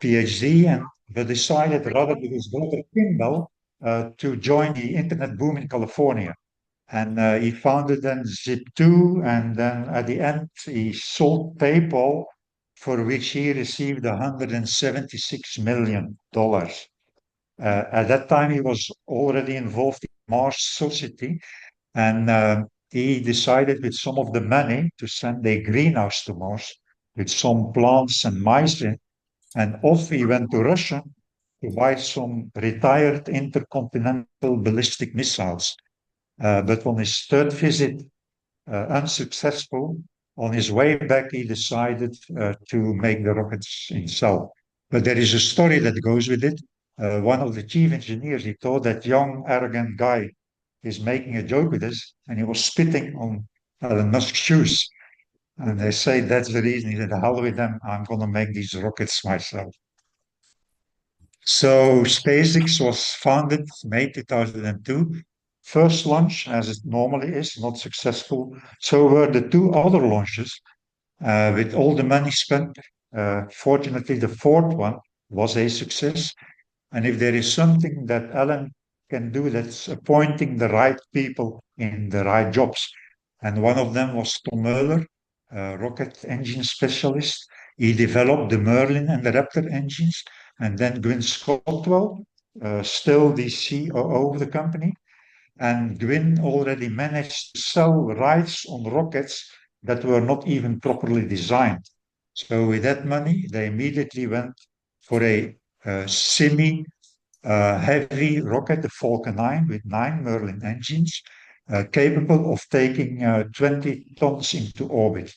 PhD, and they decided rather with his brother Kimball to join the internet boom in California. And he founded then Zip2, and then at the end he sold PayPal, for which he received $176 million. At that time, he was already involved in Mars Society, and he decided with some of the money to send a greenhouse to Mars with some plants and mice in. And off he went to Russia to buy some retired intercontinental ballistic missiles. But on his third visit, unsuccessful, on his way back, he decided to make the rockets himself. But there is a story that goes with it. One of the chief engineers, he thought that young, arrogant guy is making a joke with us, and he was spitting on Elon Musk's shoes. And they say that's the reason. He said, "The hell with them, I'm going to make these rockets myself." So SpaceX was founded May 2002. First launch, as it normally is, not successful. So were the two other launches with all the money spent. Fortunately, the fourth one was a success. And if there is something that Alan can do, that's appointing the right people in the right jobs. And one of them was Tom Mueller, a rocket engine specialist. He developed the Merlin and the Raptor engines. And then Gwyn Scottwell, still the COO of the company. And Gwyn already managed to sell rights on rockets that were not even properly designed. So with that money, they immediately went for a semi heavy rocket, the Falcon 9, with 9 Merlin engines, capable of taking 20 tons into orbit.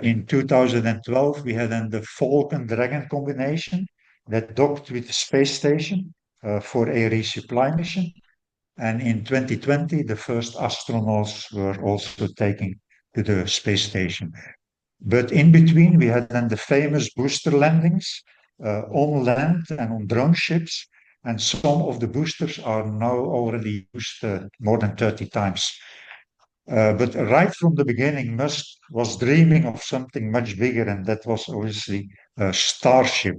In 2012, we had then the Falcon Dragon combination that docked with the space station for a resupply mission. And in 2020, the first astronauts were also taken to the space station. But in between, we had then the famous booster landings on land and on drone ships. And some of the boosters are now already used more than 30 times. But right from the beginning, Musk was dreaming of something much bigger, and that was obviously Starship.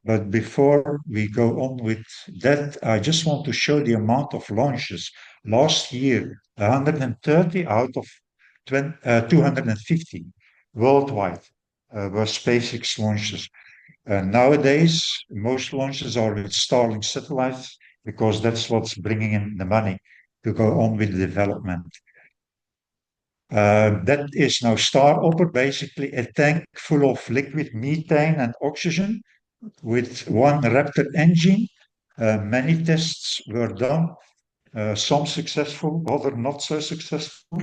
But before we go on with that, I just want to show the amount of launches. Last year, 130 out of 250 worldwide were SpaceX launches. Nowadays, most launches are with Starlink satellites because that's what's bringing in the money to go on with the development. That is now Starhopper, basically a tank full of liquid methane and oxygen with one Raptor engine. Many tests were done, some successful, other not so successful.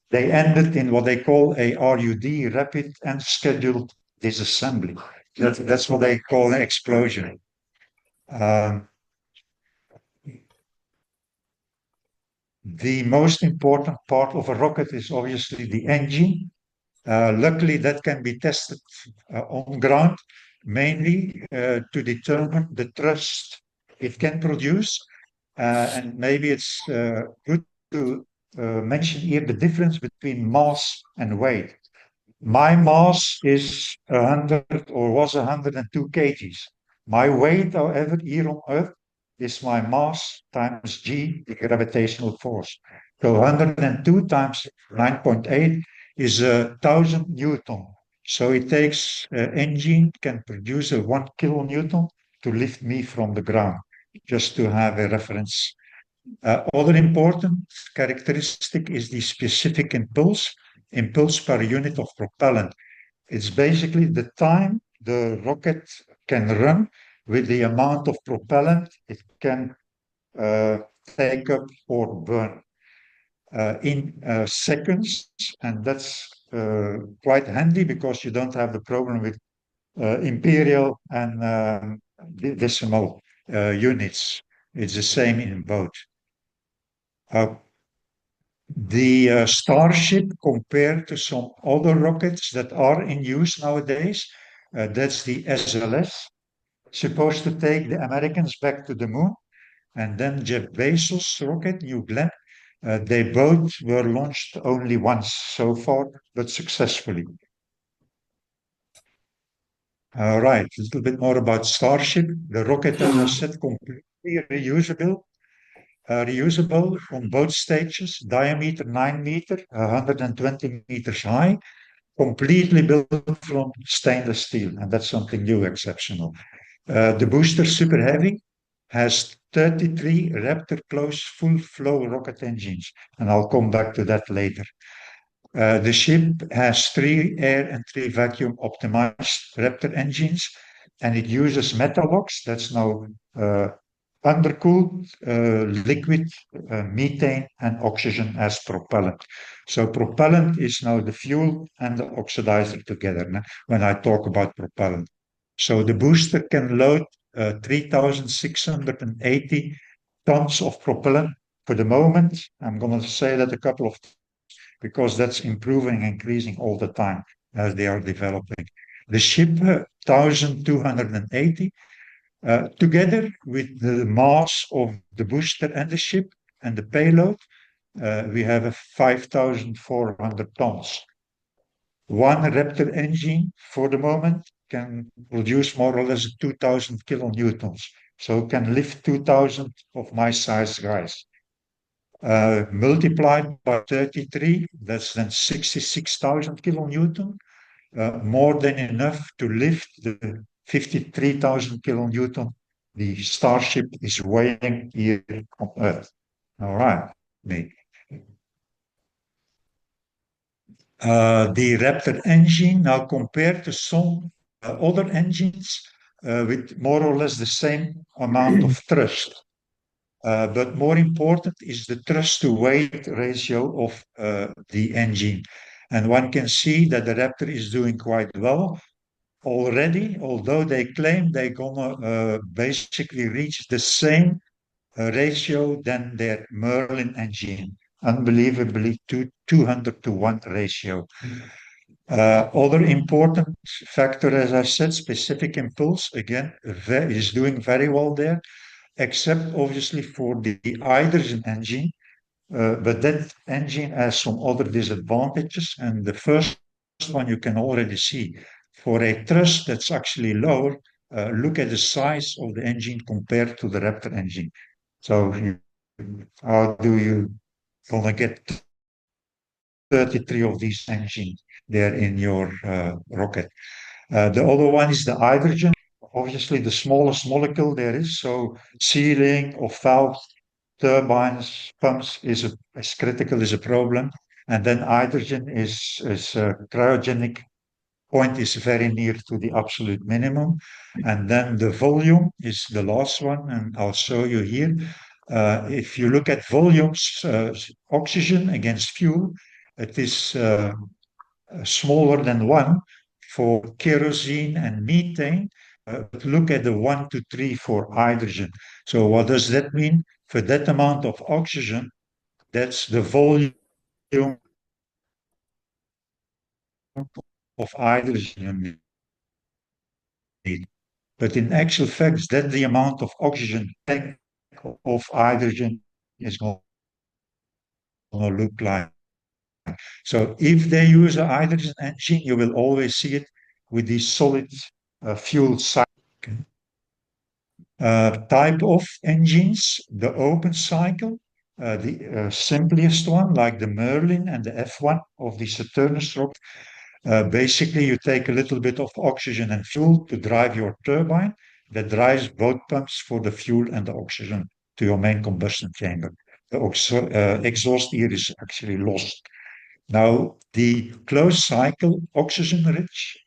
They ended in what they call a RUD, rapid and scheduled disassembly. That's what they call an explosion. The most important part of a rocket is obviously the engine. Luckily, that can be tested on ground, mainly to determine the thrust it can produce. And maybe it's good to mention here the difference between mass and weight. My mass is 100 or was 102 kgs. My weight, however, here on Earth is my mass times g, the gravitational force. So 102 times 9.8 is 1,000 Newton. So it takes engine can produce a 1 kilonewton to lift me from the ground, just to have a reference. Other important characteristic is the specific impulse per unit of propellant. It's basically the time the rocket can run with the amount of propellant it can take up or burn in seconds. And that's quite handy because you don't have the problem with imperial and decimal units. It's the same in both. The Starship, compared to some other rockets that are in use nowadays, that's the SLS, supposed to take the Americans back to the moon. And then Jeff Bezos' rocket, New Glenn, they both were launched only once so far, but successfully. Right, a little bit more about Starship. The rocket, as I said, completely reusable on both stages, diameter 9 meter, 120 meters high, completely built from stainless steel, and that's something new, exceptional. The booster, super heavy, has 33 Raptor close full flow rocket engines, and I'll come back to that later. The ship has three air and three vacuum optimized Raptor engines, and it uses Metalox, that's now uh, undercooled liquid methane and oxygen as propellant. So propellant is now the fuel and the oxidizer together when I talk about propellant. So the booster can load 3,680 tons of propellant for the moment. I'm going to say that a couple of because that's improving, increasing all the time as they are developing. The ship 1,280, together with the mass of the booster and the ship and the payload, we have a 5,400 tons. One Raptor engine for the moment can produce more or less 2,000 kilonewtons. So can lift 2,000 of my size guys. Multiplied by 33, that's then 66,000 kilonewton, more than enough to lift the 53,000 kilonewton the Starship is weighing here on Earth. All right, me. The Raptor engine now compared to some other engines with more or less the same amount of thrust. But more important is the thrust to weight ratio of the engine. And one can see that the Raptor is doing quite well already, although they claim they're gonna basically reach the same ratio than their Merlin engine. Unbelievably, 200 to 1 ratio. Other important factor, as I said, specific impulse, again, is doing very well there, except obviously for the hydrogen engine. But that engine has some other disadvantages. And the first one you can already see. For a thrust that's actually lower, look at the size of the engine compared to the Raptor engine. So how do you gonna get 33 of these engines there in your rocket? The other one is the hydrogen, obviously the smallest molecule there is. So sealing of valves, turbines, pumps is critical, is a problem. And then hydrogen is cryogenic point is very near to the absolute minimum. And then the volume is the last one, and I'll show you here. If you look at volumes, oxygen against fuel, it is smaller than one for kerosene and methane. But look at the 1 to 3 for hydrogen. So what does that mean? For that amount of oxygen, that's the volume of hydrogen you need. But in actual fact, that's the amount of oxygen tank of hydrogen is going to look like. So if they use a hydrogen engine, you will always see it with these solid fuel cycle. Type of engines, the open cycle, the simplest one, like the Merlin and the F1 of the Saturnus rocket. Basically, you take a little bit of oxygen and fuel to drive your turbine that drives both pumps for the fuel and the oxygen to your main combustion chamber. The exhaust here is actually lost. Now, the closed cycle oxygen rich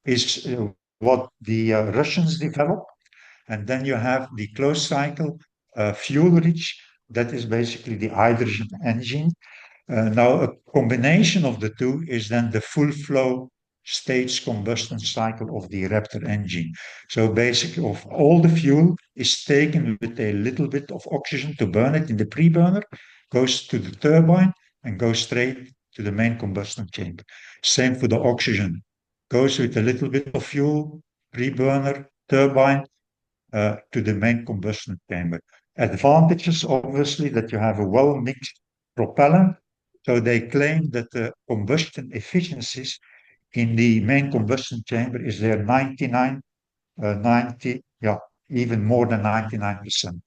is what the Russians developed. And then you have the closed cycle fuel rich, that is basically the hydrogen engine. Now, a combination of the two is then the full flow stage combustion cycle of the Raptor engine. So basically, of all the fuel is taken with a little bit of oxygen to burn it in the pre-burner, goes to the turbine and goes straight to the main combustion chamber. Same for the oxygen, goes with a little bit of fuel, pre-burner, turbine, to the main combustion chamber. Advantages, obviously, that you have a well-mixed propellant. So they claim that the combustion efficiencies in the main combustion chamber is there 99, 90, yeah, even more than 99%.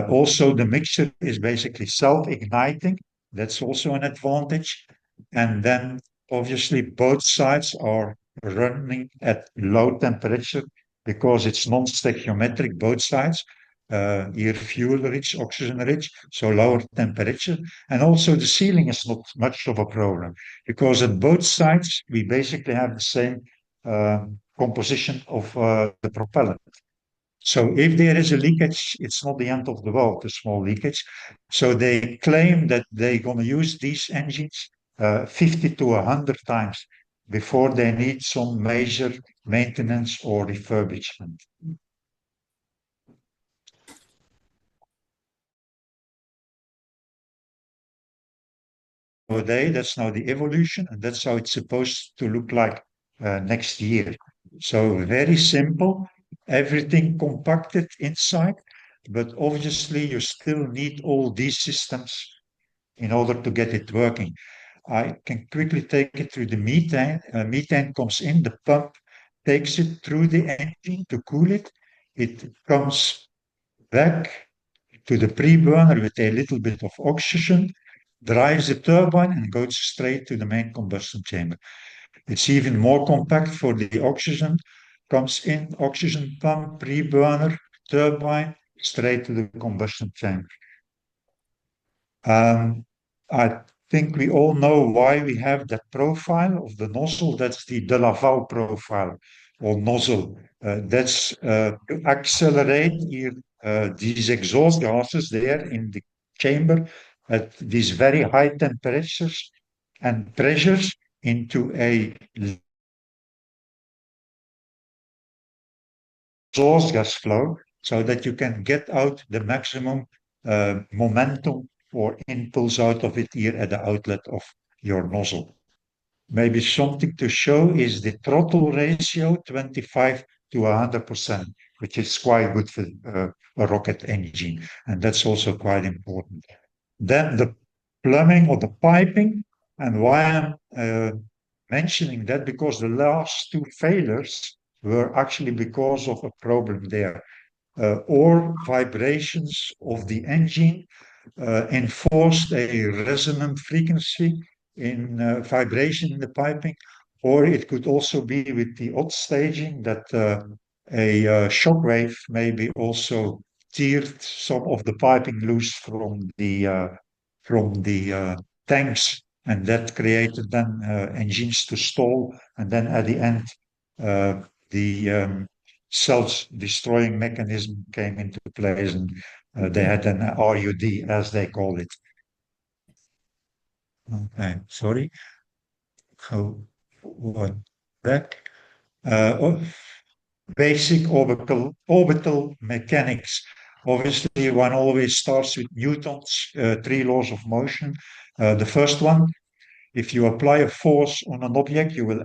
Also, the mixture is basically self-igniting. That's also an advantage. And then obviously both sides are running at low temperature because it's non-stoichiometric, both sides. Here fuel rich, oxygen rich, so lower temperature. And also the sealing is not much of a problem because at both sides we basically have the same composition of the propellant. So if there is a leakage, it's not the end of the world, a small leakage. So they claim that they're going to use these engines 50 to 100 times before they need some major maintenance or refurbishment. Today, that's now the evolution, and that's how it's supposed to look like next year. So very simple, everything compacted inside, but obviously you still need all these systems in order to get it working. I can quickly take it through the methane. Methane comes in, the pump takes it through the engine to cool it. It comes back to the pre-burner with a little bit of oxygen, drives the turbine and goes straight to the main combustion chamber. It's even more compact for the oxygen, comes in, oxygen pump, pre-burner, turbine, straight to the combustion chamber. Um, I think we all know why we have that profile of the nozzle. That's the de Laval profile or nozzle. That's to accelerate here, these exhaust gases there in the chamber at these very high temperatures and pressures into a exhaust gas flow so that you can get out the maximum momentum or impulse out of it here at the outlet of your nozzle. Maybe something to show is the throttle ratio 25 to 100%, which is quite good for a rocket engine. And that's also quite important. Then the plumbing or the piping, and why I'm mentioning that because the last two failures were actually because of a problem there, or vibrations of the engine enforced a resonant frequency in vibration in the piping, or it could also be with the odd staging that a shock wave maybe also teared some of the piping loose from the tanks, and that created then engines to stall, and then at the end the self-destroying mechanism came into place, and they had an RUD, as they call it. Okay, sorry. Go one back. Basic orbital mechanics. Obviously, one always starts with Newton's three laws of motion. The first one, if you apply a force on an object, you will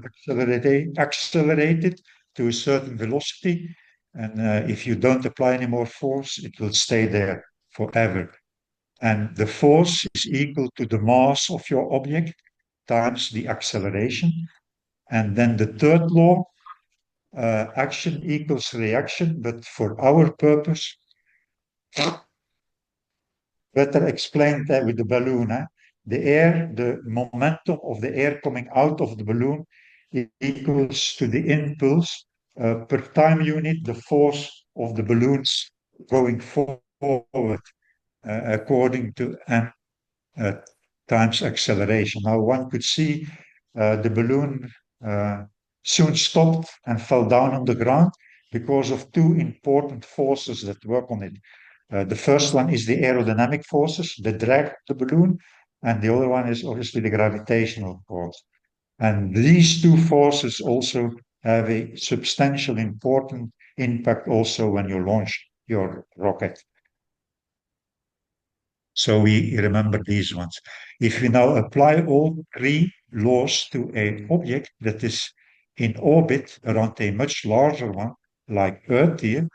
accelerate it to a certain velocity. And if you don't apply any more force, it will stay there forever. And the force is equal to the mass of your object times the acceleration. And then the third law, action equals reaction, but for our purpose, better explained that with the balloon. The air, the momentum of the air coming out of the balloon equals to the impulse per time unit, the force of the balloons going forward according to m uh, times acceleration. Now one could see the balloon soon stopped and fell down on the ground because of two important forces that work on it. The first one is the aerodynamic forces that drag the balloon, and the other one is obviously the gravitational force. And these two forces also have a substantial important impact also when you launch your rocket. So we remember these ones. If we now apply all three laws to an object that is in orbit around a much larger one, like Earth here,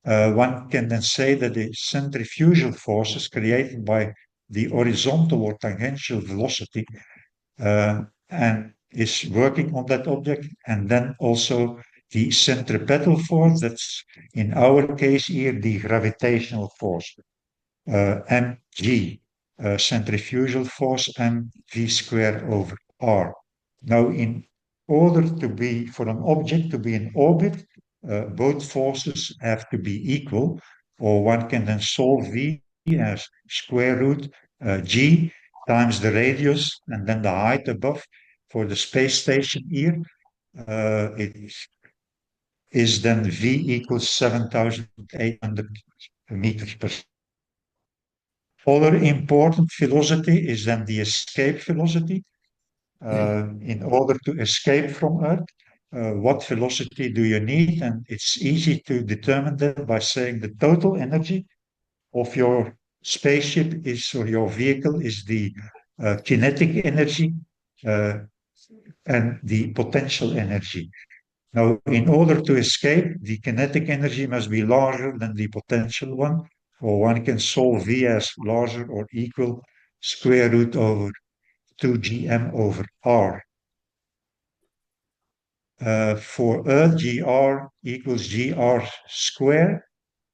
one can then say that the centrifugal forces created by the horizontal or tangential velocity and is working on that object, and then also the centripetal force, that's in our case here the gravitational force, mg, centrifugal force mv square over r. Now, in order to be, for an object to be in orbit, both forces have to be equal, or one can then solve v as square root g times the radius and then the height above. For the space station here, it is then v equals 7,800 meters per second. Other important velocity is then the escape velocity. In order to escape from Earth, what velocity do you need? And it's easy to determine that by saying the total energy of your spaceship is, or your vehicle is the kinetic energy uh, and the potential energy. Now, in order to escape, the kinetic energy must be larger than the potential one, or one can solve V as larger or equal square root over 2gm over r. For Earth, gr equals gr square,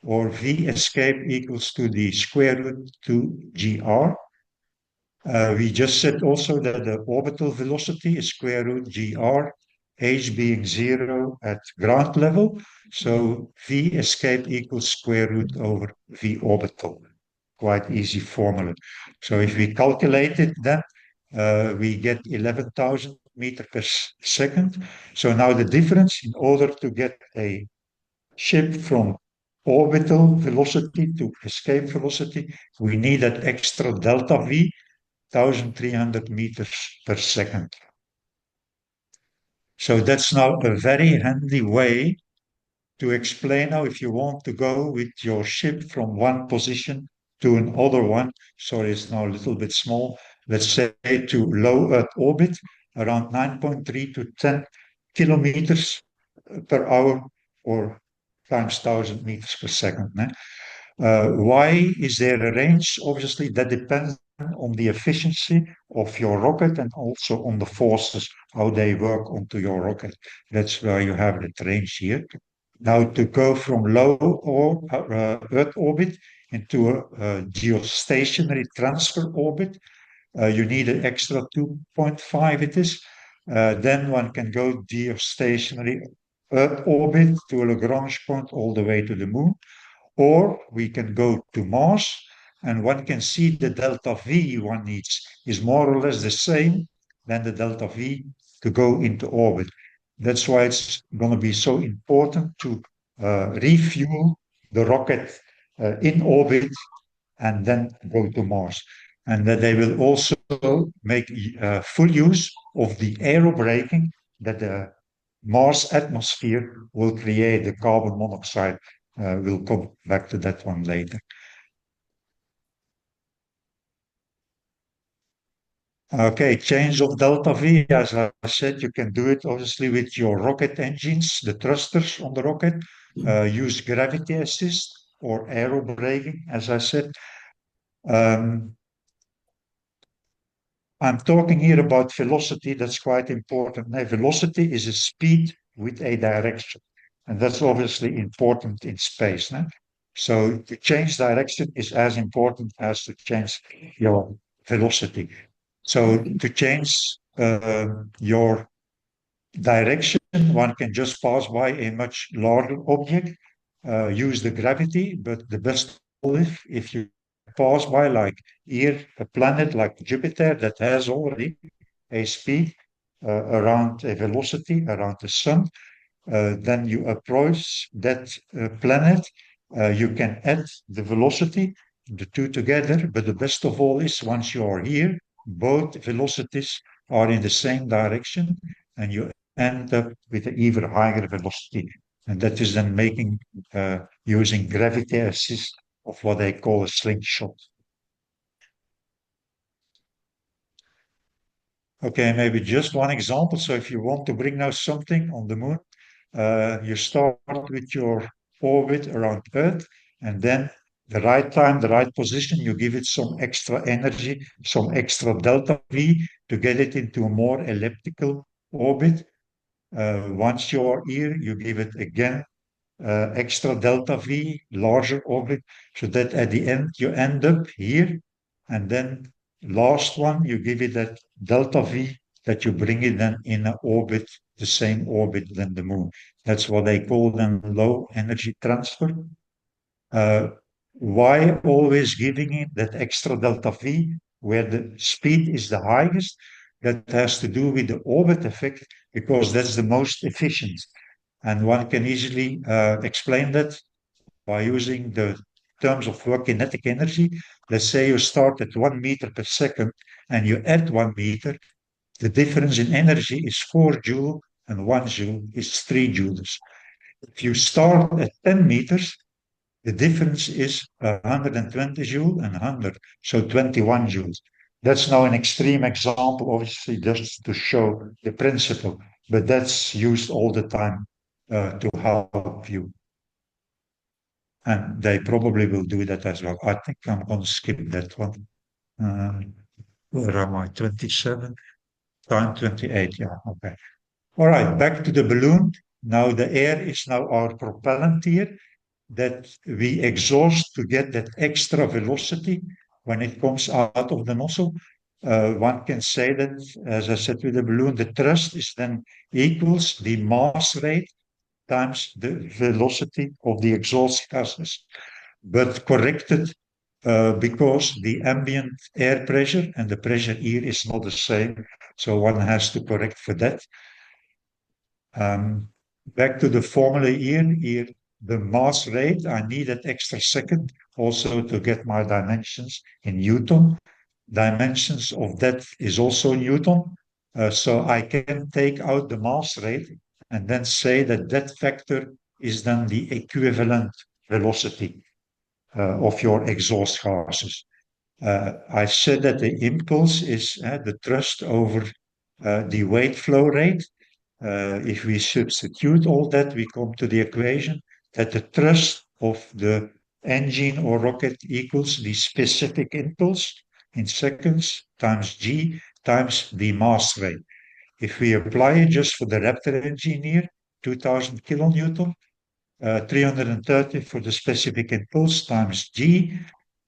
or V escape equals to the square root 2gr. We just said also that the orbital velocity is square root gr, h being 0 at ground level. So V escape equals square root over V orbital. Quite easy formula. So if we calculate it, then we get 11,000 meters per second. So now the difference, in order to get a ship from orbital velocity to escape velocity, we need that extra delta V, 1,300 meters per second. So that's now a very handy way to explain now if you want to go with your ship from one position to another one. Sorry, it's now a little bit small. Let's say to low Earth orbit, around 9.3 to 10 kilometers per hour, or times 1,000 meters per second. Why is there a range? Obviously, that depends on the efficiency of your rocket and also on the forces, how they work onto your rocket. That's why you have the range here. Now, to go from low or Earth orbit into a geostationary transfer orbit, you need an extra 2.5 it is. Then one can go geostationary Earth orbit to a Lagrange point all the way to the moon. Or we can go to Mars, and one can see the delta V one needs is more or less the same than the delta V to go into orbit. That's why it's going to be so important to refuel the rocket in orbit and then go to Mars. And that they will also make full use of the aerobraking that the Mars atmosphere will create, the carbon monoxide. We'll come back to that one later. Okay, change of delta V. As I said, you can do it obviously with your rocket engines, the thrusters on the rocket. Use gravity assist or aerobraking, as I said. I'm talking here about velocity. That's quite important. Now, velocity is a speed with a direction, and that's obviously important in space. No? So to change direction is as important as to change your velocity. So to change your direction, one can just pass by a much larger object, use the gravity, but the best if you pass by, like here, a planet like Jupiter that has already a speed around a velocity around the sun, then you approach that planet, you can add the velocity, the two together, but the best of all is once you are here, both velocities are in the same direction, and you end up with an even higher velocity. And that is then making using gravity assist of what they call a slingshot. Okay, maybe just one example. So if you want to bring now something on the moon, you start with your orbit around Earth, and then the right time, the right position, you give it some extra energy, some extra delta V, to get it into a more elliptical orbit. Once you are here, you give it again extra delta V, larger orbit, so that at the end you end up here. And then last one, you give it that delta V that you bring it then in an orbit, the same orbit than the moon. That's what they call then low energy transfer. Uh, why always giving it that extra delta V where the speed is the highest? That has to do with the orbit effect because that's the most efficient. And one can easily explain that by using the terms of work kinetic energy. Let's say you start at 1 meter per second and you add 1 meter. The difference in energy is 4 joule and 1 joule is 3 joules. If you start at 10 meters, the difference is 120 joule and 100, so 21 joules. That's now an extreme example, obviously, just to show the principle, but that's used all the time to help you. And they probably will do that as well. I think I'm going to skip that one. Where am I? 27? Time 28, yeah, okay. All right, back to the balloon. Now the air is now our propellant here that we exhaust to get that extra velocity when it comes out of the nozzle. One can say that, as I said with the balloon, the thrust is then equals the mass rate times the velocity of the exhaust gases, but corrected because the ambient air pressure and the pressure here is not the same. So one has to correct for that. Back to the formula here, the mass rate, I need an extra second also to get my dimensions in Newton. Dimensions of that is also Newton. So I can take out the mass rate and then say that that factor is then the equivalent velocity of your exhaust gases. I said that the impulse is the thrust over the weight flow rate. If we substitute all that, we come to the equation that the thrust of the engine or rocket equals the specific impulse in seconds times g times the mass rate. If we apply it just for the Raptor engine here, 2000 kilonewton, 330 for the specific impulse times g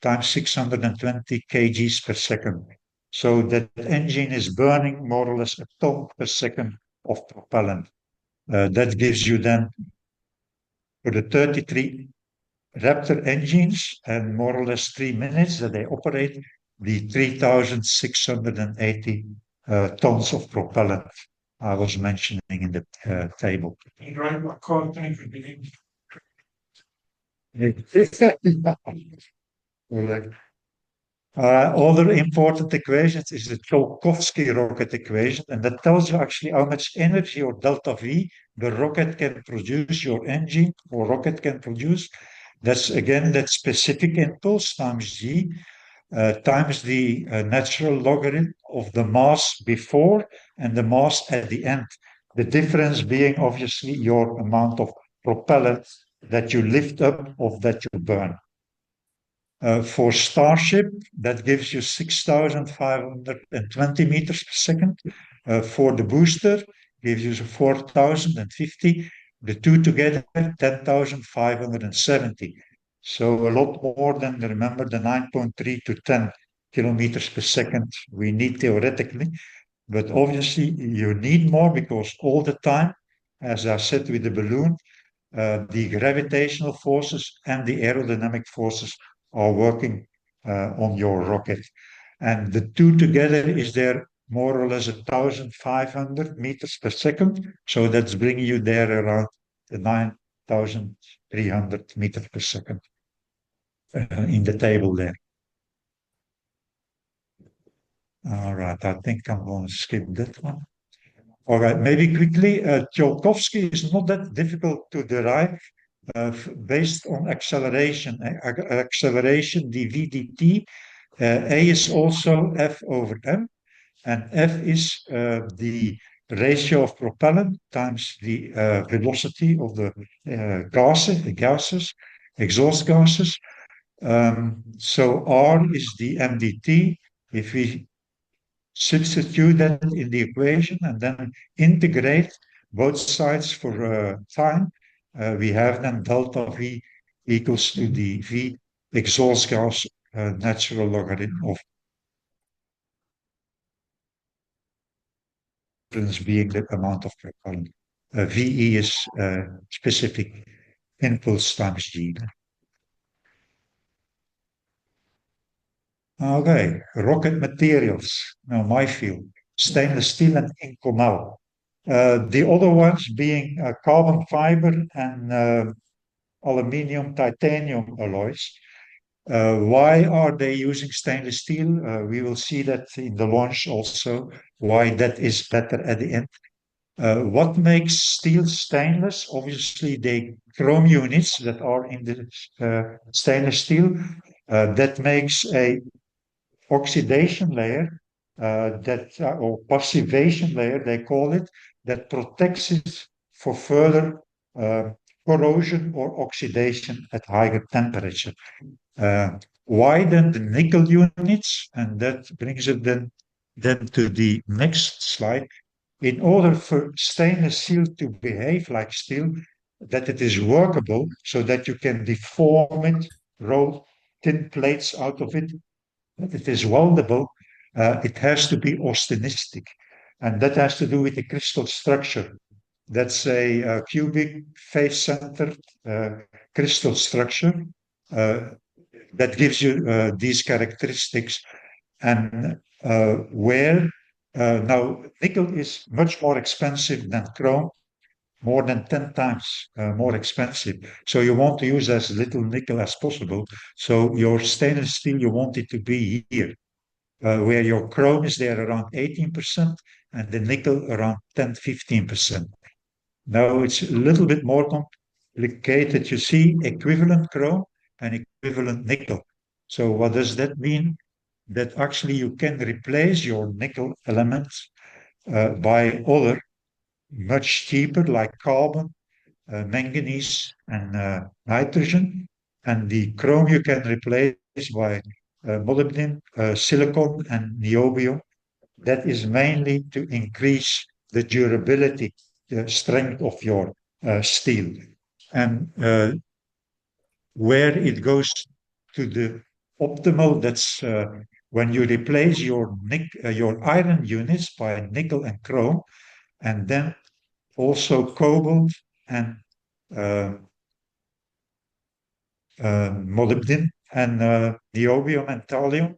times 620 kgs per second. So that engine is burning more or less a ton per second of propellant. That gives you then, for the 33 Raptor engines and more or less 3 minutes that they operate, the 3,680 tons of propellant I was mentioning in the table. Other important equations is the Tsiolkovsky rocket equation, and that tells you actually how much energy or delta V the rocket can produce, your engine or rocket can produce. That's again that specific impulse times G times the natural logarithm of the mass before and the mass at the end. The difference being obviously your amount of propellant that you lift up or that you burn. For Starship, that gives you 6,520 meters per second. For the booster, gives you 4,050. The two together, 10,570. So a lot more than, remember, the 9.3 to 10 kilometers per second we need theoretically. But obviously, you need more because all the time, as I said with the balloon, the gravitational forces and the aerodynamic forces are working on your rocket. And the two together is there more or less 1,500 meters per second. So that's bringing you there around the 9,300 meters per second in the table there. All right, I think I'm going to skip that one. All right, maybe quickly, Tsiolkovsky is not that difficult to derive based on acceleration. Acceleration dv dt. A is also F over m, and F is the ratio of propellant times the velocity of the gases, exhaust gases. So R is the mdt. If we substitute that in the equation, and then integrate both sides for time. We have then delta V equals to the V exhaust gas natural logarithm of difference being the amount of current. VE is specific impulse times G. Okay, rocket materials. Now my field, stainless steel and Inconel. The other ones being carbon fiber and aluminium titanium alloys. Why are they using stainless steel? We will see that in the launch also, why that is better at the end. What makes steel stainless? Obviously, the chrome units that are in the stainless steel. That makes a oxidation layer or passivation layer, they call it, that protects it for further uh, corrosion or oxidation at higher temperature. Uh, why then the nickel units? And that brings it then to the next slide. In order for stainless steel to behave like steel, that it is workable so that you can deform it, roll thin plates out of it, that it is weldable, it has to be austenistic. And that has to do with the crystal structure. That's a cubic face-centered crystal structure uh, that gives you these characteristics. And where now nickel is much more expensive than chrome, more than 10 times more expensive. So you want to use as little nickel as possible. So your stainless steel, you want it to be here, where your chrome is there around 18% and the nickel around 10, 15%. Now it's a little bit more complicated. You see equivalent chrome and equivalent nickel. So what does that mean? That actually you can replace your nickel elements by other much cheaper like carbon, manganese, and nitrogen. And the chrome you can replace by molybdenum, silicon, and niobium. That is mainly to increase the durability, the strength of your steel. And where it goes to the optimal, that's when you replace your iron units by nickel and chrome, and then also cobalt and uh, molybdenum and niobium and thallium.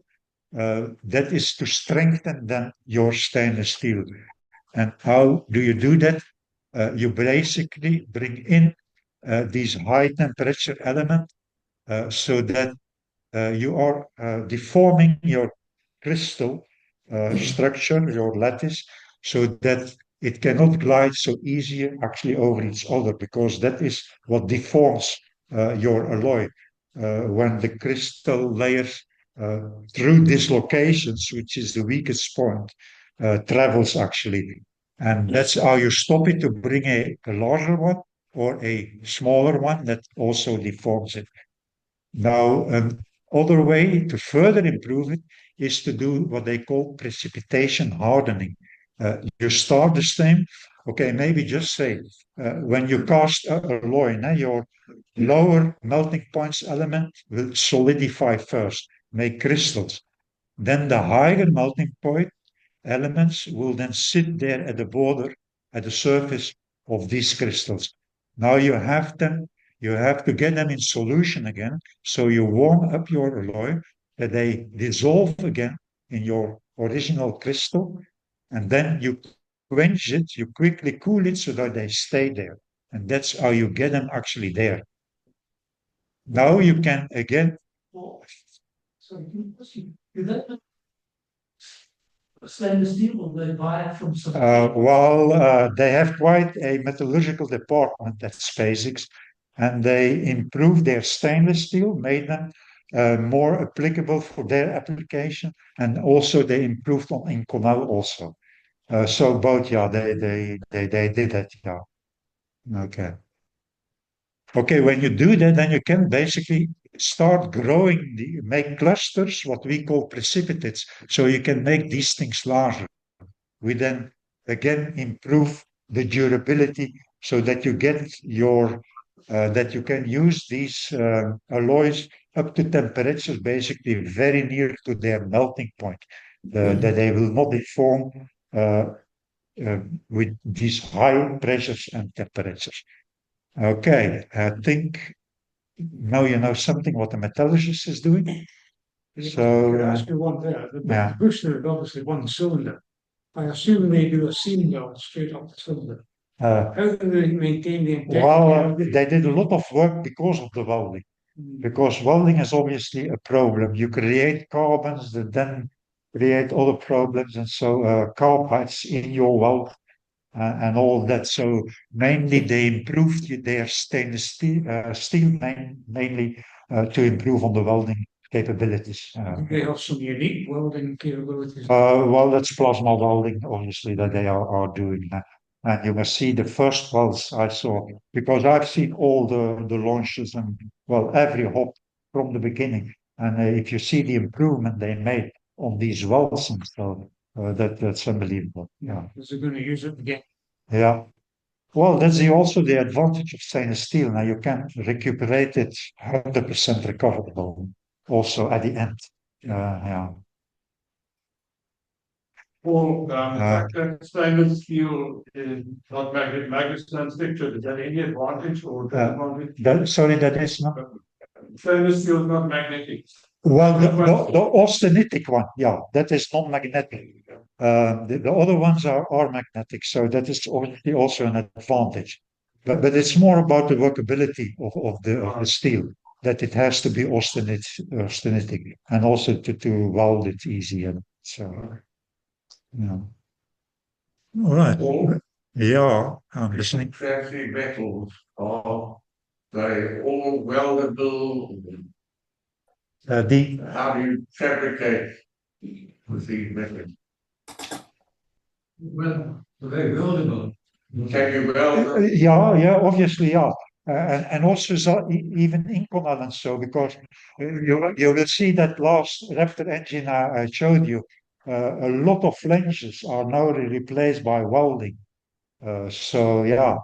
That is to strengthen then your stainless steel. And how do you do that? You basically bring in these high temperature elements so that you are deforming your crystal structure, your lattice, so that it cannot glide so easy actually over each other, because that is what deforms your alloy. When the crystal layers uh, through dislocations, which is the weakest point, travels actually. And that's how you stop it, to bring a larger one or a smaller one that also deforms it. Now, other way to further improve it is to do what they call precipitation hardening. You start the same, okay, maybe just say, when you cast a alloy, your lower melting points element will solidify first, make crystals. Then the higher melting point elements will then sit there at the border, at the surface of these crystals. Now you have to get them in solution again. So you warm up your alloy, that they dissolve again in your original crystal, and then you quench it, you quickly cool it so that they stay there. And that's how you get them actually there. Now you can again. Stainless steel, or they buy it from some? They have quite a metallurgical department at SpaceX, and they improved their stainless steel, made them more applicable for their application, and also they improved on Inconel also. So both, yeah, they did that, yeah. Okay. Okay, when you do that, then you can basically start growing, make clusters, what we call precipitates, so you can make these things larger. We then again improve the durability so that you get that you can use these alloys up to temperatures basically very near to their melting point, that they will not deform uh, uh, with these high pressures and temperatures. Okay, I think now you know something what the metallurgist is doing. So, Could I ask you one there? yeah. The booster is obviously one cylinder. I assume they do a seam gun straight up the cylinder. How do they maintain the integrity? Well, they did a lot of work because of the welding. Because welding is obviously a problem. You create carbons that then create other problems, and so carbides in your weld and all that. So mainly they improved their stainless steel mainly to improve on the welding capabilities. They have some unique welding capabilities. Well, that's plasma welding, obviously, that they are doing that. And you must see the first welds I saw, because I've seen all the launches and, well, every hop from the beginning. And if you see the improvement they made on these welds and stuff, that's unbelievable. Yeah. Is it going to use it again? Yeah. Well, that's also the advantage of stainless steel. Now you can recuperate it 100% recoverable also at the end. Yeah. Well, the fact that stainless steel is not magnet non-stick, is that any advantage or disadvantage? Sorry, that is not. Stainless steel is not magnetic. Well, the austenitic one, yeah, that is non-magnetic. The other ones are magnetic, so that is obviously also an advantage. But it's more about the workability of the steel, that it has to be austenitic and also to weld it easier. So, yeah. All right. Yeah, I'm listening. Fancy metals are they all weldable? How do you fabricate with these metals? Well, very weldable. Can you weld them? Yeah, obviously, yeah. And also even Inconel and so, because you will see that last Raptor engine I showed you, a lot of flanges are now replaced by welding. So yeah,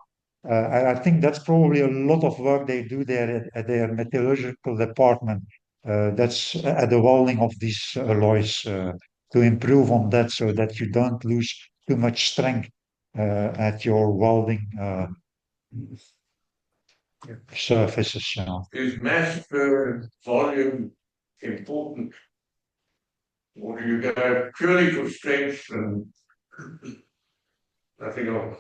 I think that's probably a lot of work they do there at their metallurgical department. That's at the welding of these alloys to improve on that so that you don't lose too much strength at your welding surfaces. You know. Is mass per volume important? Or do you go purely for strength and nothing else?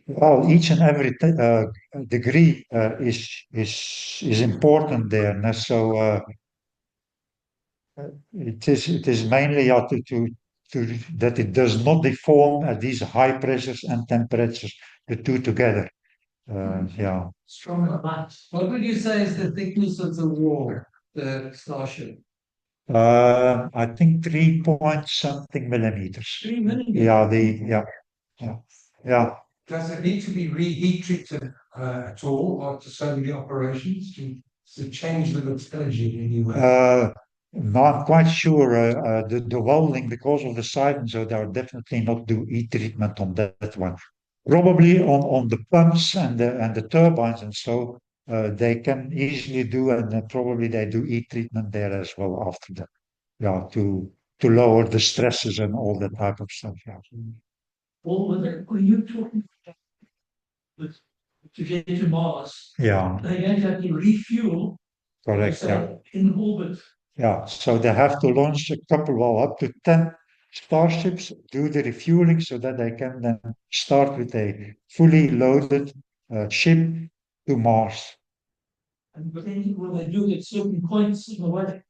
Well, each and every degree is important there. And so it is mainly to that it does not deform at these high pressures and temperatures, the two together. Yeah. Strong mass. What would you say is the thickness of the wall, the Starship? I think 3 point something millimeters. 3 millimeters? Yeah. Does it need to be reheat treated at all after so many operations to change the metallurgy in any way? No, I'm quite sure the welding, because of the size, and so they are definitely not do heat treatment on that one. Probably on the pumps and the turbines and so they can easily do, and probably they do heat treatment there as well after that. Yeah, to lower the stresses and all that type of stuff. Yeah. Well, when you talking to get to Mars, Yeah, they're going to have to refuel correct. Yeah. in orbit. Yeah, so they have to launch a couple, well, up to 10 starships, do the refueling so that they can then start with a fully loaded ship to Mars. But then will they do it at certain points in the way?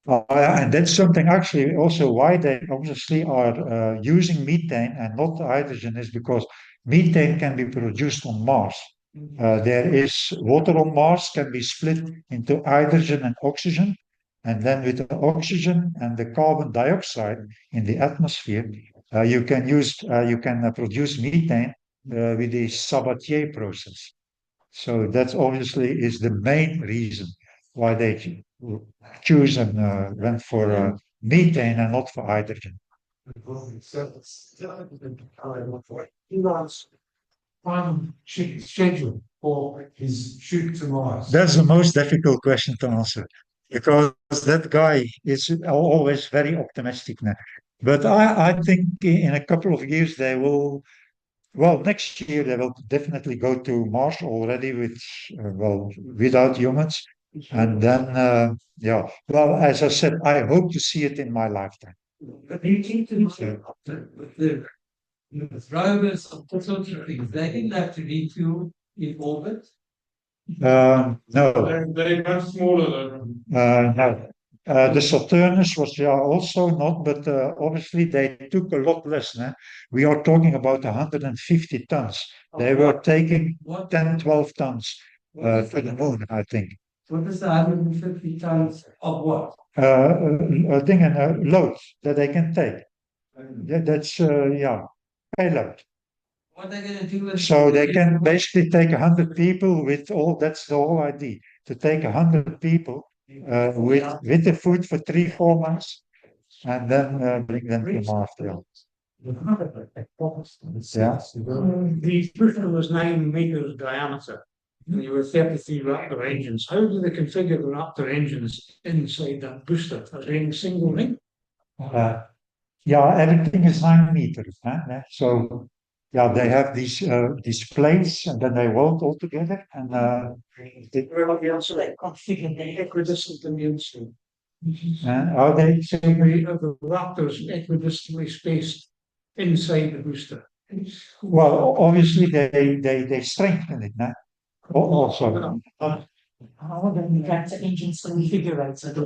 And that's something actually also why they obviously are using methane and not hydrogen is because methane can be produced on Mars. There is water on Mars can be split into hydrogen and oxygen. And then with the oxygen and the carbon dioxide in the atmosphere, you can produce methane with the Sabatier process. So that obviously is the main reason. why they choose and went for methane and not for hydrogen. Time schedule for his shoot to Mars? That's the most difficult question to answer because that guy is always very optimistic now. But I think in a couple of years they will, well, next year they will definitely go to Mars already with, well, without humans. And then, yeah, well, as I said, I hope to see it in my lifetime. But do you think the rovers of the sort of things, they didn't have to refuel in orbit? No, They're much smaller than. no. The Saturnus was also not, but obviously they took a lot less. Né? We are talking about 150 tons. They were taking 10, 12 tons to the moon, I think. What is the 150 tons of what? A thing and a load that they can take. That's, yeah, payload. What are they going to do with? So they can basically take 100 people with all, that's the whole idea, to take 100 people with the food for 3, 4 months and then bring them to Mars. Yeah. Yeah. The booster was 9 meters diameter. And you were 33 Raptor engines. How do they configure the Raptor engines inside that booster? Are they in a single ring? Yeah, everything is 9 meters. Huh? So yeah, they have these plates and then they weld all together and they, Well, also like configuring the equidistant immune system. are they The Raptors equidistantly spaced inside the booster. well obviously they strengthen it now. Also. That's engines configurated.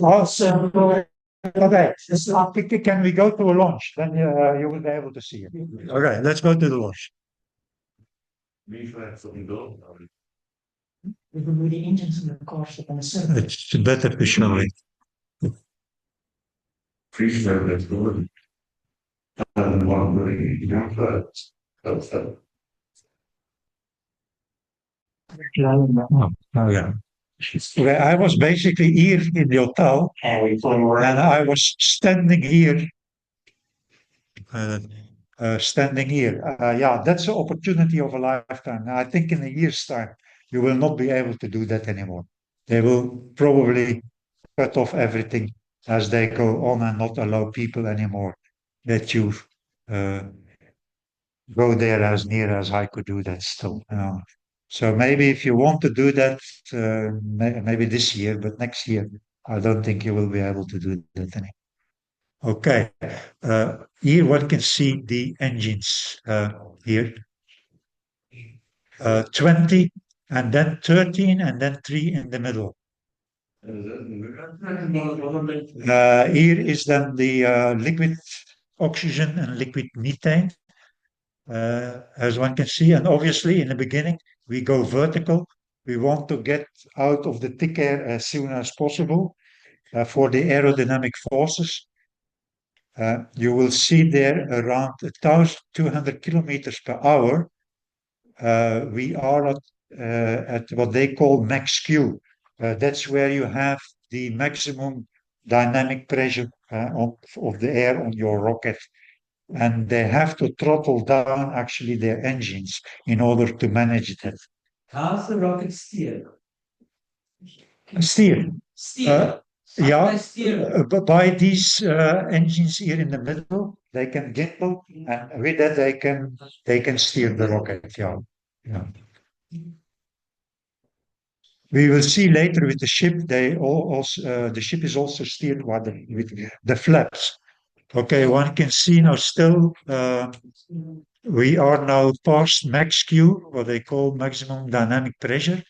Also, okay, can we go to a launch? Then you will be able to see it. Okay, let's go to the launch. With the engines in the car ship and the It's better to show it. Oh, yeah. Okay, I was basically here in the hotel, and I was standing here. Standing here. Yeah, that's the opportunity of a lifetime. I think in a year's time, you will not be able to do that anymore. They will probably cut off everything as they go on and not allow people anymore that you uh, go there as near as I could do that still. So maybe if you want to do that, maybe this year, but next year, I don't think you will be able to do that anymore. Okay, here one can see the engines here. 20 and then 13 and then 3 in the middle. Here is then the liquid oxygen and liquid methane, as one can see. And obviously in the beginning, we go vertical. We want to get out of the thick air as soon as possible for the aerodynamic forces. You will see there around 1,200 kilometers per hour. We are at what they call max Q. That's where you have the maximum dynamic pressure of the air on your rocket. And they have to throttle down actually their engines in order to manage that. How's the rocket steered? Steer. Steer. Yeah, Steer. by these engines here in the middle, they can gimbal, and with that they can steer the rocket. Yeah, yeah. We will see later with the ship. They also the ship is also steered by with the flaps. Okay, one can see now still. We are now past max Q, what they call maximum dynamic pressure.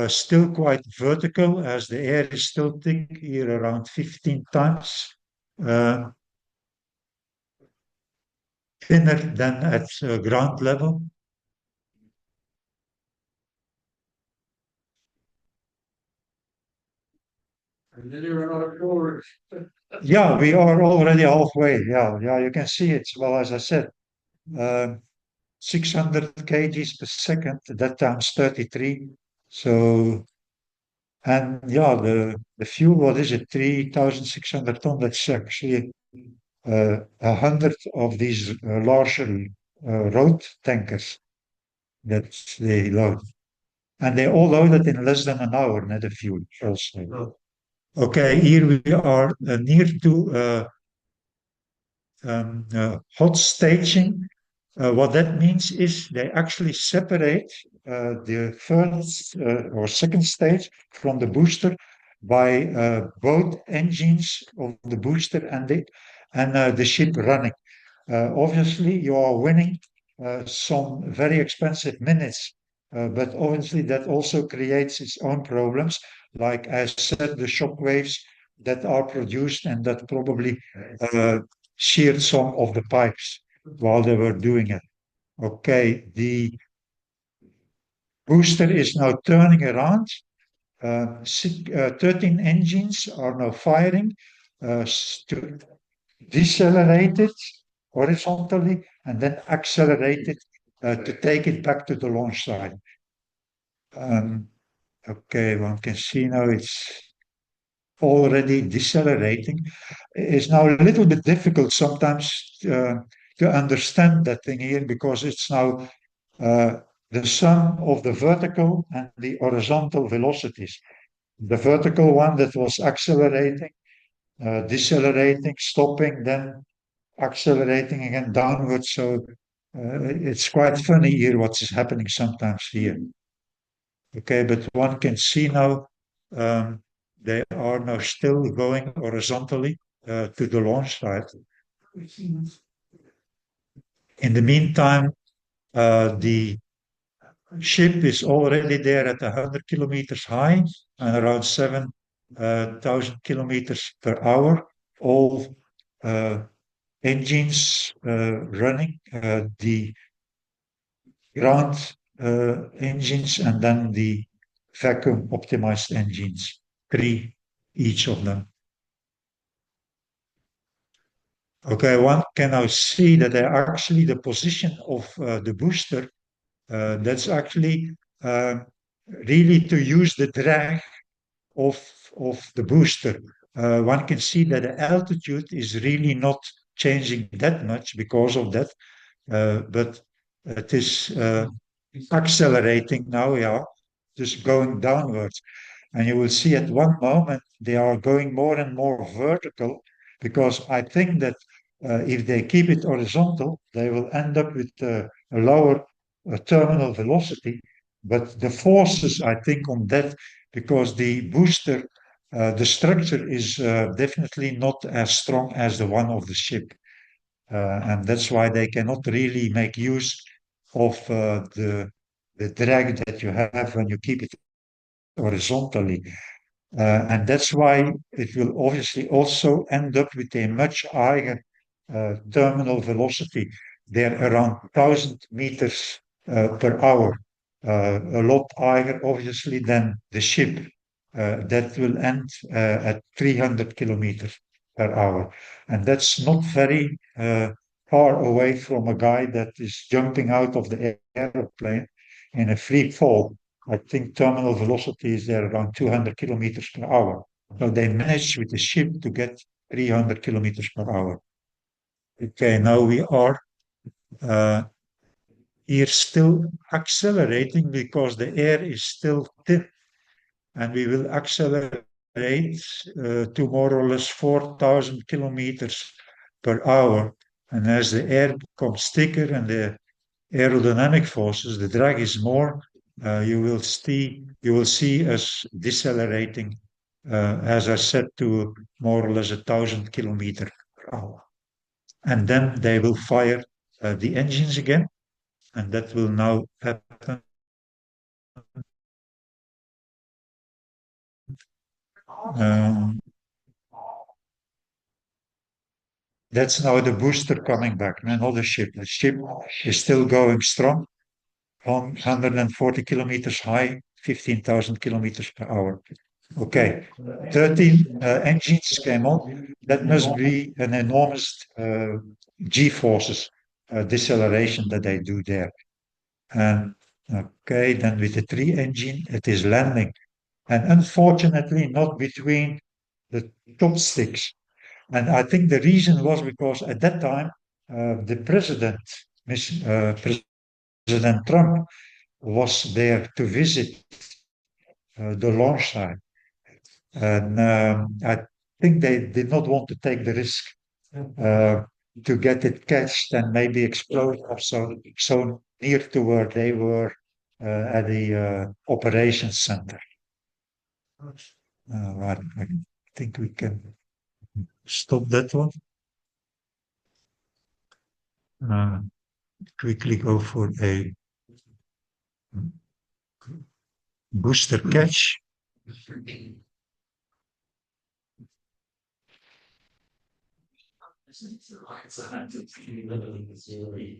Still quite vertical as the air is still thick here around 15 times thinner than at ground level. And then you're on forward. Yeah, we are already halfway. Yeah, you can see it. Well, as I said, 600 kgs per second, that times 33. So And yeah, the fuel, what is it, 3,600 ton? That's actually 100 of these larger road tankers that they load. And they all loaded in less than an hour, net the fuel also. Okay, here we are near to hot staging. What that means is they actually separate the first or second stage from the booster by both engines of the booster and the ship running. Obviously, you are winning some very expensive minutes, but obviously that also creates its own problems. Like I said, the shock waves that are produced and that probably sheared some of the pipes while they were doing it. Okay, the booster is now turning around. 13 engines are now firing to decelerate it horizontally and then accelerate it to take it back to the launch site. Okay, one can see now it's already decelerating. It's now a little bit difficult sometimes to understand that thing here because it's now the sum of the vertical and the horizontal velocities. The vertical one that was accelerating, decelerating, stopping, then accelerating again downwards. So it's quite funny here what is happening sometimes here. Okay, but one can see now they are now still going horizontally to the launch site. In the meantime, the ship is already there at 100 kilometers high and around 7,000 kilometers per hour. All engines running, the ground engines and then the vacuum optimized engines, three each of them. Okay, one can now see that they actually the position of the booster. That's actually really to use the drag of the booster. One can see that the altitude is really not changing that much because of that, but it is accelerating now, yeah, just going downwards. And you will see at one moment they are going more and more vertical because I think that if they keep it horizontal, they will end up with a lower terminal velocity. But the forces, I think, on that, because the booster, the structure is definitely not as strong as the one of the ship. And that's why they cannot really make use of the drag that you have when you keep it horizontally. And that's why it will obviously also end up with a much higher terminal velocity. They're around 1,000 meters per hour, a lot higher, obviously, than the ship. That will end at 300 kilometers per hour. And that's not very far away from a guy that is jumping out of the airplane in a free fall. I think terminal velocity is there around 200 kilometers per hour. So they managed with the ship to get 300 kilometers per hour. Okay, now we are here still accelerating because the air is still thin, and we will accelerate to more or less 4,000 kilometers per hour. And as the air becomes thicker and the aerodynamic forces, the drag is more, you will see us decelerating, as I said, to more or less 1,000 kilometers per hour. And then they will fire the engines again, and that will now happen. Um, that's now the booster coming back, not the ship. The ship is still going strong on 140 kilometers high, 15,000 kilometers per hour. Okay, 13 engines came on. That must be an enormous G-forces deceleration that they do there. And okay, then with the three engine, it is landing. and unfortunately not between the chopsticks. And I think the reason was because at that time, the President Trump, was there to visit the launch site. And I think they did not want to take the risk uh, to get it catched and maybe explode so near to where they were at the operations center. I think we can stop that one. Uh, quickly go for a booster catch.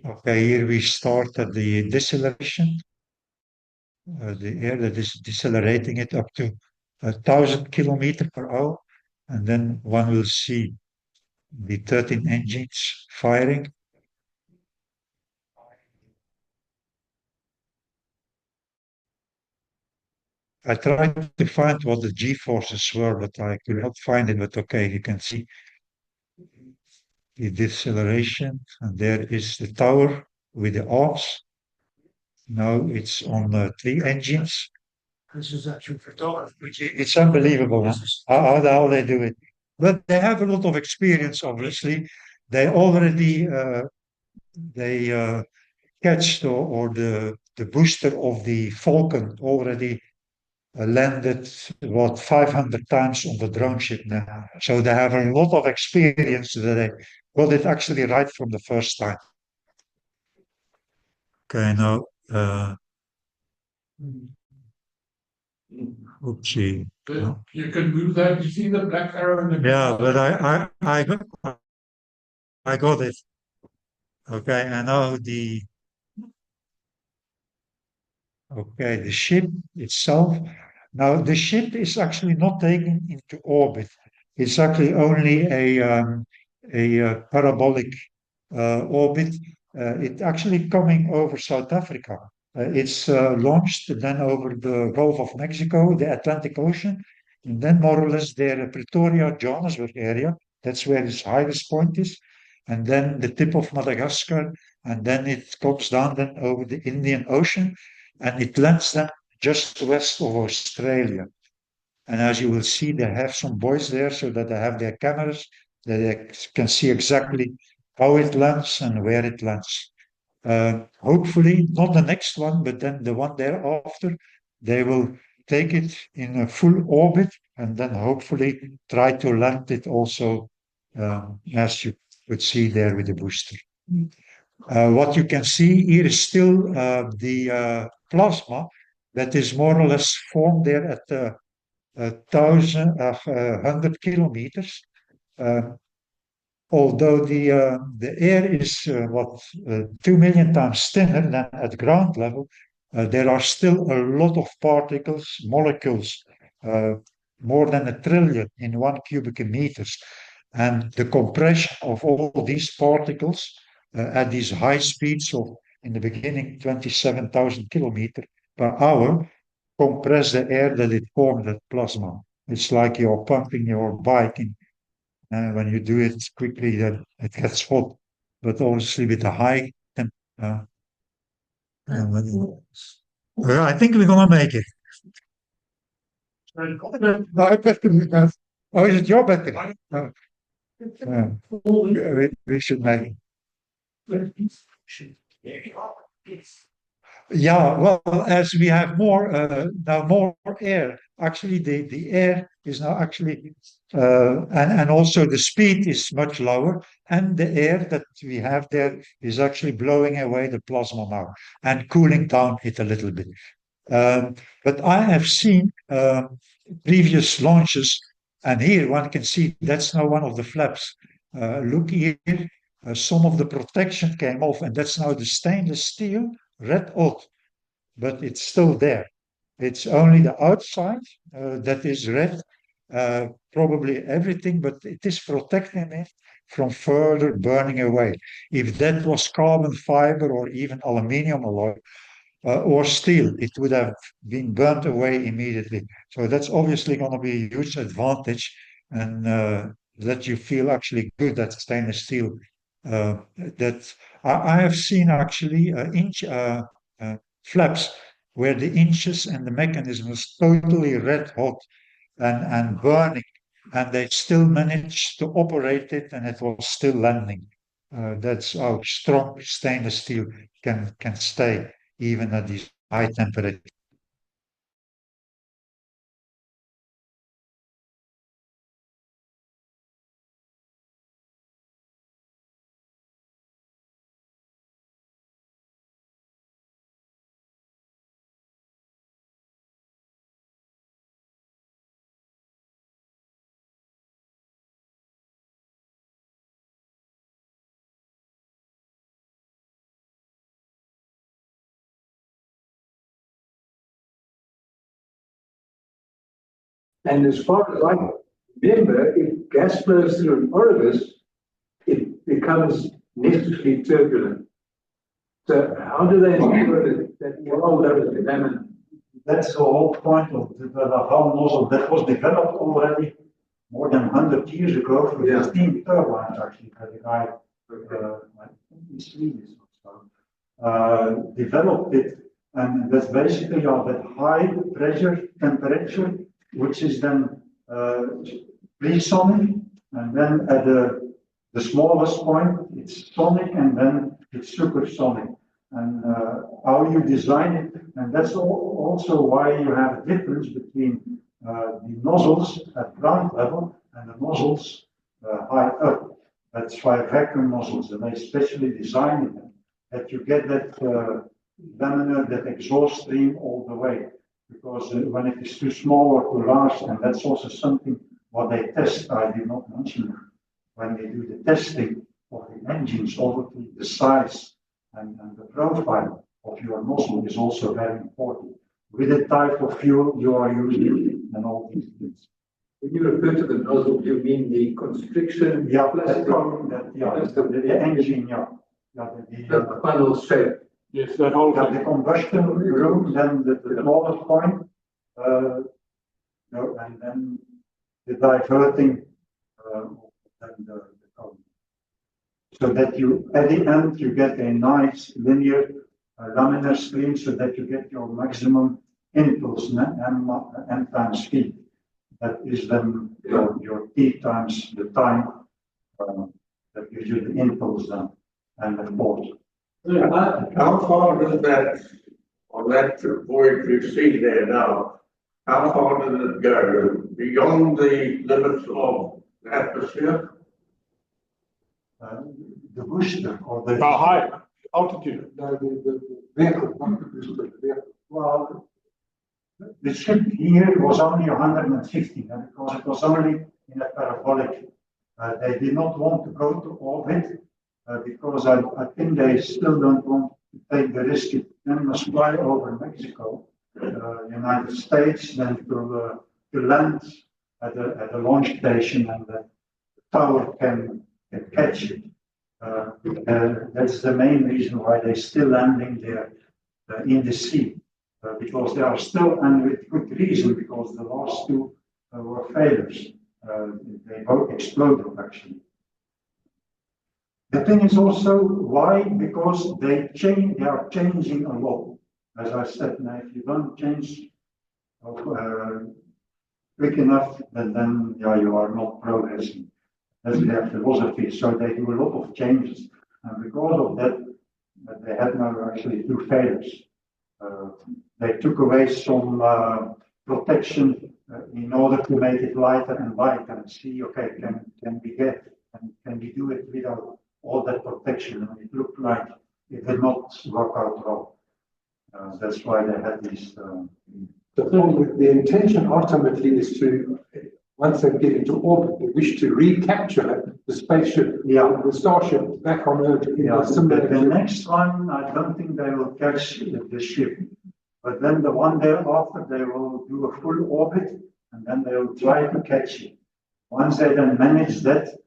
Okay, here we start at the deceleration. The air that is decelerating it up to 1,000 km/h, and then one will see the 13 engines firing. I tried to find what the G-forces were, but I could not find it. But okay, you can see the deceleration, and there is the tower with the arms. Now it's on 3 engines. This is actually photography. It's unbelievable how they do it. But they have a lot of experience, obviously. They already they catched or the booster of the Falcon already landed what 500 times on the drone ship now. So they have a lot of experience that they got it actually right from the first time. Okay, now oopsie. You can move that. You see the black arrow in the Yeah, but I got it. Okay, and now the ship itself. Now, the ship is actually not taken into orbit. It's actually only a parabolic orbit. It's actually coming over South Africa. It's launched then over the Gulf of Mexico, the Atlantic Ocean, and then more or less there, Pretoria, Johannesburg area. That's where its highest point is. And then the tip of Madagascar, and then it comes down then over the Indian Ocean, and it lands then just west of Australia. And as you will see, they have some boys there so that they have their cameras that they can see exactly how it lands and where it lands. Hopefully, not the next one, but then the one thereafter, they will take it in a full orbit and then hopefully try to land it also, as you could see there with the booster. What you can see here is still the plasma that is more or less formed there at 100 kilometers. Although the air is 2 million times thinner than at ground level, there are still a lot of particles, molecules, uh, more than 1 trillion in 1 cubic meters. And the compression of all these particles at these high speeds of, in the beginning, 27,000 kilometers per hour, compress the air that it formed that plasma. It's like you're pumping your bike in when you do it quickly, then it gets hot. But obviously, with a high temp, I think we're gonna make it. My battery has. Oh, is it your battery? We should make it. Yeah, well, as we have more air, actually the air is now actually and also the speed is much lower, and the air that we have there is actually blowing away the plasma now and cooling down it a little bit. But I have seen previous launches, and here one can see that's now one of the flaps. Look here, some of the protection came off, and that's now the stainless steel red hot, but it's still there. It's only the outside that is red, probably everything, but it is protecting it from further burning away. If that was carbon fiber or even aluminium alloy, or steel. It would have been burnt away immediately. So that's obviously going to be a huge advantage and let you feel actually good that stainless steel. That I have seen actually inch flaps where the inches and the mechanism was totally red hot and burning, and they still managed to operate it, and it was still landing. That's how strong stainless steel can stay even at these high temperatures. And as far as I remember, if gas flows through an orifice, it becomes necessarily turbulent. So how do they ensure that you hold over the laminar? That's the whole point of the whole nozzle that was developed already more than 100 years ago for the steam turbines, actually, by the guy, Swedish developed it. And that's basically that high pressure temperature, which is then pre-sonic, and then at the smallest point, it's sonic, and then it's supersonic. And how you design it, and that's also why you have a difference between the nozzles at ground level and the nozzles high up. That's why vacuum nozzles, and they specially designed them that you get that laminar, that exhaust stream all the way. Because when it is too small or too large, and that's also something what they test, I did not mention, when they do the testing of the engines, obviously the size and the profile of your nozzle is also very important. With the type of fuel you are using and all these things. When you refer to the nozzle, you mean the constriction? Yeah, the engine, yeah. The funnel shape. Yes, that whole thing. The combustion room, then the smallest point, and then the diverting, and the column. So that you, at the end, you get a nice linear laminar stream so that you get your maximum impulse, m times speed. That is then your t times the time that gives you the impulse then and the force. How far does that, on that voyage we've seen there now, how far does it go? Beyond the limits of the atmosphere? The booster or the high altitude. No, the vehicle, not the booster, the vehicle. Well, the ship here was only 150, and because it was only in a parabolic. They did not want to go to orbit because I think they still don't want to take the risk. It then must fly over Mexico, United States, then to land at the launch station, and the tower can catch it. That's the main reason why they're still landing there in the sea. Because they are still, and with good reason, because the last two were failures. They both exploded, actually. The thing is also why, because they are changing a lot. As I said, now if you don't change quick enough, then you are not progressing. That's their philosophy. So they do a lot of changes, and because of that, they had now actually two failures. They took away some protection in order to make it lighter and lighter and see, okay, can we do it without all that protection? And it looked like it did not work out well. That's why they had these. The intention ultimately is to, once they get into orbit, they wish to recapture the spaceship, the Starship back on Earth. The next one, I don't think they will catch the ship. But then the one day after, they will do a full orbit, and then they will try to catch it. Once they then manage that,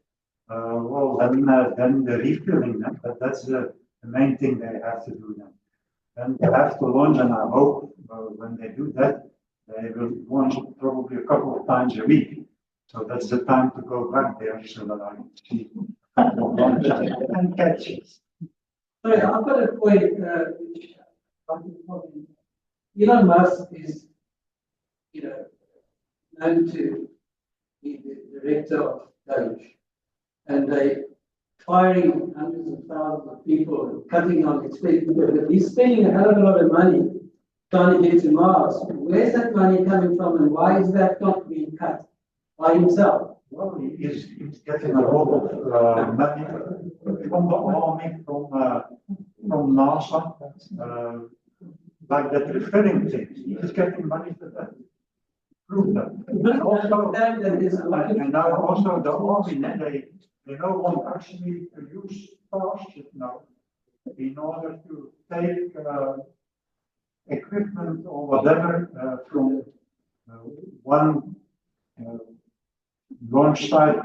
then the refueling, that's the main thing they have to do then. then they have to launch, and I hope when they do that, they will launch probably a couple of times a week. So that's the time to go back there so that I can see launch and catch it. Sorry, I've got a point, which I think probably Elon Musk is, known to be the director of Doge, and they firing hundreds of thousands of people and cutting on expenditure, but he's spending a hell of a lot of money trying to get to Mars. Where's that money coming from, and why is that not being cut by himself? Well, he's getting a lot of money from the army, from NASA, like that referring things. He's getting money for that. Prove that. And now also the army, they don't want actually to use Starship now in order to take equipment or whatever from one launch site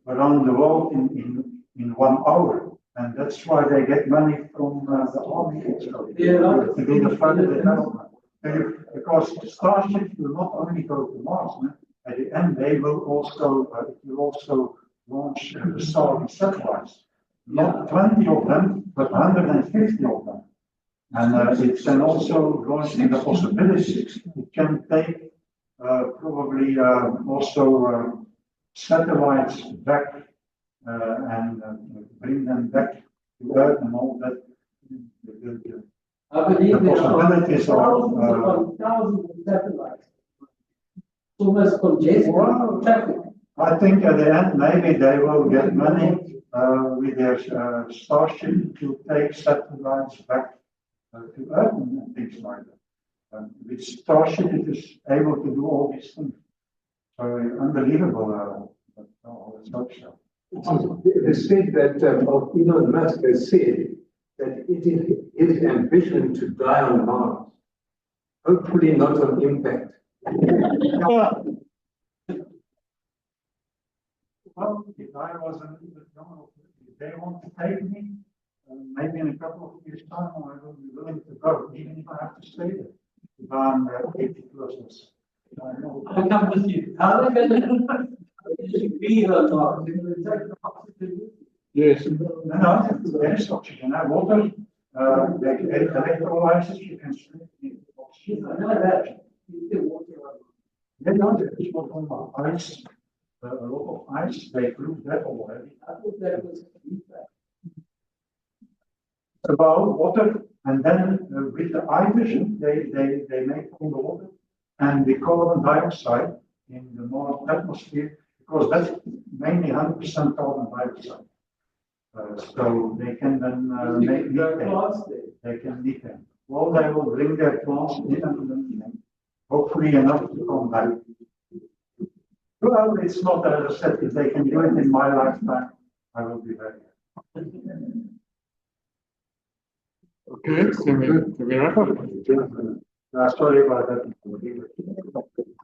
around the world in 1 hour. And that's why they get money from the army to do the further development. Because Starship will not only go to Mars, at the end they will also launch the Starlink satellites. Not 20 of them, but 150 of them. And it can also launch in the possibilities. It can take probably also satellites back and bring them back to Earth and all that. I believe The there are possibilities thousands of satellites. It's almost congested traffic. I think at the end maybe they will get money with their Starship to take satellites back to Earth and things like that. With Starship it is able to do all these things. So unbelievable. Let's hope so. It is said that Elon Musk has said that it is his ambition to die on Mars. Hopefully not on impact. Well, if I was a little bit younger, if they want to take me, maybe in a couple of years' time, I will be willing to go, even if I have to stay there. If I'm 80 plus. I'll come with you. How are they going to be on Mars? Yes. No, there is oxygen. Water, electrolysis, you can sleep in oxygen. I know that. You can water on Yeah, no, there is water on ice. A lot of ice, they proved that already. I thought that was About water, and then with the eye vision, they make all the water and the carbon dioxide in the Mars atmosphere, because that's mainly 100% carbon dioxide. So they can then make methane. They can methane. Well, they will bring their plants in and then hopefully enough to come back. Well, it's not, as I said, if they can do it in my lifetime, I will be very happy. Okay, can we wrap up? Sorry about that.